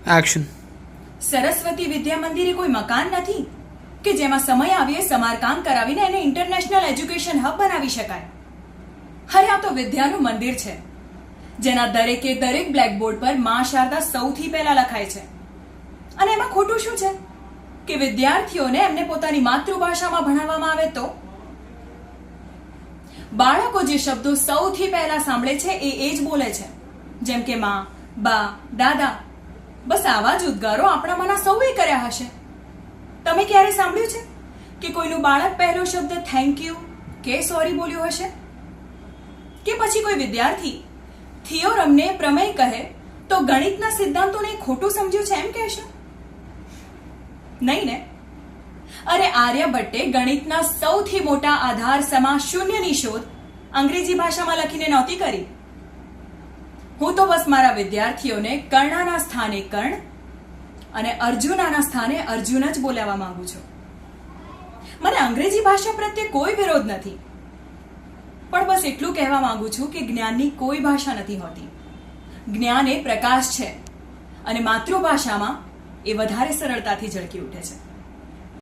Action. Saraswati Vidya Mandir એ કોઈ મકાન નથી કે જેમાં સમય આવીએ સમારકામ કરાવીને એને ઇન્ટરનેશનલ એજ્યુકેશન હબ બનાવી શકાય. અરે આ તો વિદ્યાનું મંદિર છે જેના દરેકે દરેક બ્લેકબોર્ડ પર મા શારદા સૌથી પહેલા લખાય છે. અને એમાં ખોટું શું છે કે વિદ્યાર્થીઓને એમને પોતાની માતૃભાષામાં ભણાવવામાં આવે તો બાળકો જે શબ્દો સૌથી પહેલા સાંભળે છે એ જ બોલે છે, જેમ કે માં, બા, દાદા. બસ આવા જ ઉદ્ગારો આપણામાંના સૌએ કર્યા હશે. તમે ક્યારે સાંભળ્યું છે કે કોઈનું બાળક પહેલો શબ્દ થેન્ક યુ કે સોરી બોલ્યું હશે? કે પછી કોઈ વિદ્યાર્થી થિયોરમને પ્રમેય કહે તો ગણિતના સિદ્ધાંતોને ખોટું સમજ્યું છે એમ કહેશે? નહીં ને? અરે આર્યભટ્ટે ગણિતના સૌથી મોટા આધાર સમા શૂન્યની શોધ અંગ્રેજી ભાષામાં લખીને નહોતી કરી. હું તો બસ મારા વિદ્યાર્થીઓને કર્ણના સ્થાને કર્ણ અને અર્જુનાના સ્થાને અર્જુન જ બોલાવવા માંગુ છું. મને અંગ્રેજી ભાષા પ્રત્યે કોઈ વિરોધ નથી, પણ બસ એટલું કહેવા માંગુ છું કે જ્ઞાનની કોઈ ભાષા નથી હોતી. જ્ઞાન એ પ્રકાશ છે અને માતૃભાષામાં એ વધારે સરળતાથી ઝળકી ઉઠે છે.